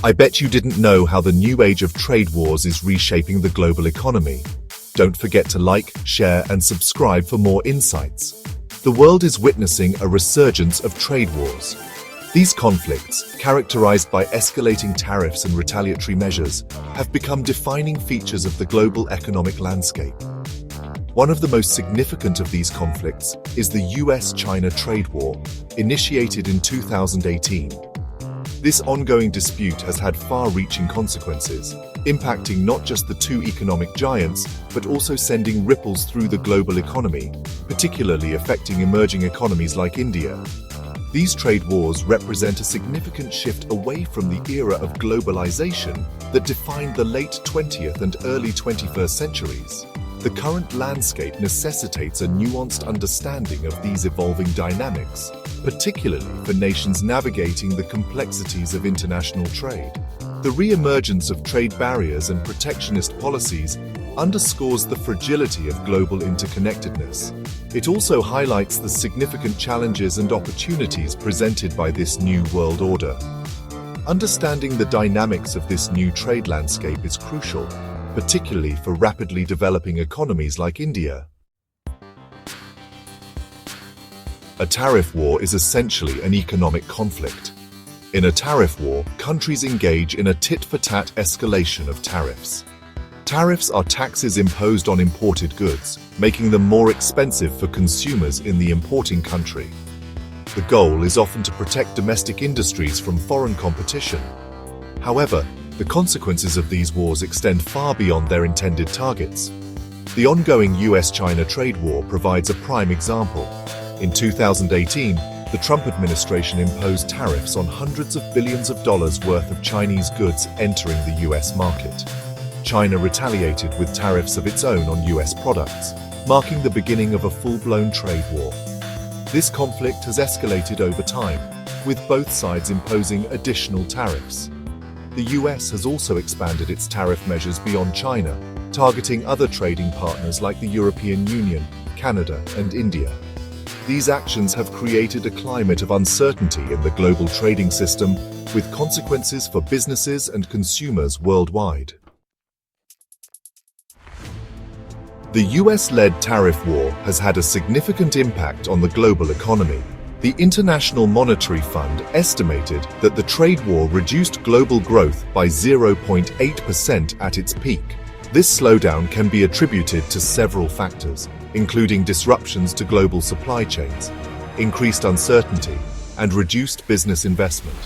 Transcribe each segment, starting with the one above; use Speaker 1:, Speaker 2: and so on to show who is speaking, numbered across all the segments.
Speaker 1: I bet you didn't know how the new age of trade wars is reshaping the global economy. Don't forget to like, share, and subscribe for more insights. The world is witnessing a resurgence of trade wars. These conflicts, characterized by escalating tariffs and retaliatory measures, have become defining features of the global economic landscape. One of the most significant of these conflicts is the US-China trade war, initiated in 2018. This ongoing dispute has had far-reaching consequences, impacting not just the two economic giants, but also sending ripples through the global economy, particularly affecting emerging economies like India. These trade wars represent a significant shift away from the era of globalization that defined the late 20th and early 21st centuries. The current landscape necessitates a nuanced understanding of these evolving dynamics, particularly for nations navigating the complexities of international trade. The re-emergence of trade barriers and protectionist policies underscores the fragility of global interconnectedness. It also highlights the significant challenges and opportunities presented by this new world order. Understanding the dynamics of this new trade landscape is crucial, particularly for rapidly developing economies like India. A tariff war is essentially an economic conflict. In a tariff war, countries engage in a tit-for-tat escalation of tariffs. Tariffs are taxes imposed on imported goods, making them more expensive for consumers in the importing country. The goal is often to protect domestic industries from foreign competition. However, the consequences of these wars extend far beyond their intended targets. The ongoing US-China trade war provides a prime example. In 2018, the Trump administration imposed tariffs on hundreds of billions of dollars worth of Chinese goods entering the US market. China retaliated with tariffs of its own on US products, marking the beginning of a full-blown trade war. This conflict has escalated over time, with both sides imposing additional tariffs. The US has also expanded its tariff measures beyond China, targeting other trading partners like the European Union, Canada, and India. These actions have created a climate of uncertainty in the global trading system, with consequences for businesses and consumers worldwide. The US-led tariff war has had a significant impact on the global economy. The International Monetary Fund estimated that the trade war reduced global growth by 0.8% at its peak. This slowdown can be attributed to several factors, including disruptions to global supply chains, increased uncertainty, and reduced business investment.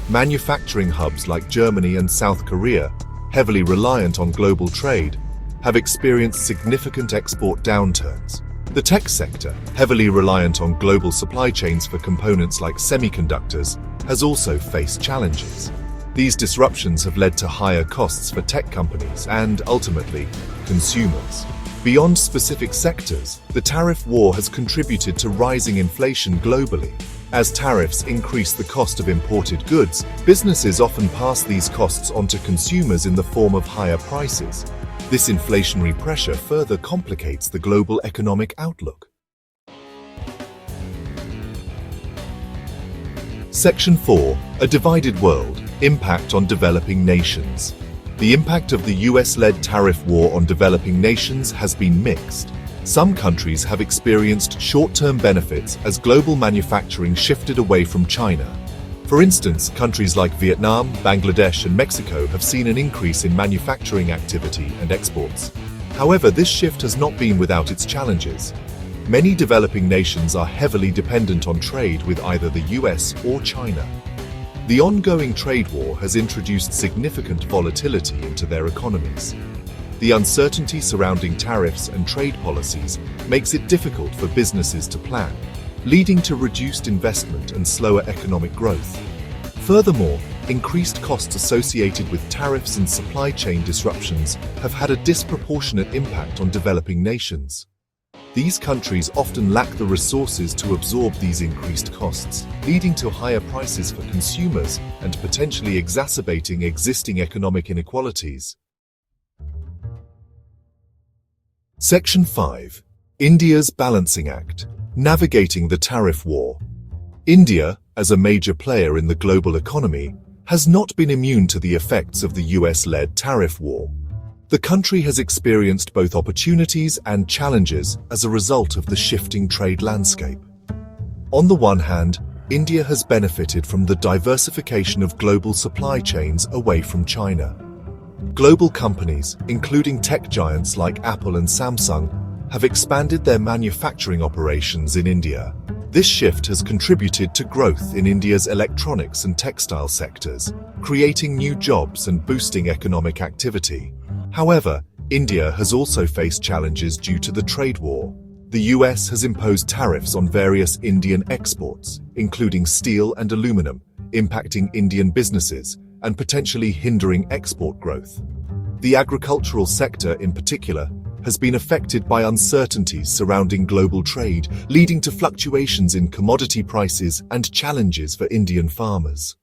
Speaker 1: Manufacturing hubs like Germany and South Korea, heavily reliant on global trade, have experienced significant export downturns. The tech sector, heavily reliant on global supply chains for components like semiconductors, has also faced challenges. These disruptions have led to higher costs for tech companies and, ultimately, consumers. Beyond specific sectors, the tariff war has contributed to rising inflation globally. As tariffs increase the cost of imported goods, businesses often pass these costs on to consumers in the form of higher prices. This inflationary pressure further complicates the global economic outlook. Section 4. A divided world. Impact on developing nations. The impact of the US-led tariff war on developing nations has been mixed. Some countries have experienced short-term benefits as global manufacturing shifted away from China. For instance, countries like Vietnam, Bangladesh, and Mexico have seen an increase in manufacturing activity and exports. However, this shift has not been without its challenges. Many developing nations are heavily dependent on trade with either the US or China. The ongoing trade war has introduced significant volatility into their economies. The uncertainty surrounding tariffs and trade policies makes it difficult for businesses to plan, leading to reduced investment and slower economic growth. Furthermore, increased costs associated with tariffs and supply chain disruptions have had a disproportionate impact on developing nations. These countries often lack the resources to absorb these increased costs, leading to higher prices for consumers and potentially exacerbating existing economic inequalities. Section 5. India's Balancing Act. Navigating the tariff war. India, as a major player in the global economy, has not been immune to the effects of the US-led tariff war. The country has experienced both opportunities and challenges as a result of the shifting trade landscape. On the one hand, India has benefited from the diversification of global supply chains away from China. Global companies, including tech giants like Apple and Samsung, have expanded their manufacturing operations in India. This shift has contributed to growth in India's electronics and textile sectors, creating new jobs and boosting economic activity. However, India has also faced challenges due to the trade war. The US has imposed tariffs on various Indian exports, including steel and aluminum, impacting Indian businesses and potentially hindering export growth. The agricultural sector, in particular, has been affected by uncertainties surrounding global trade, leading to fluctuations in commodity prices and challenges for Indian farmers.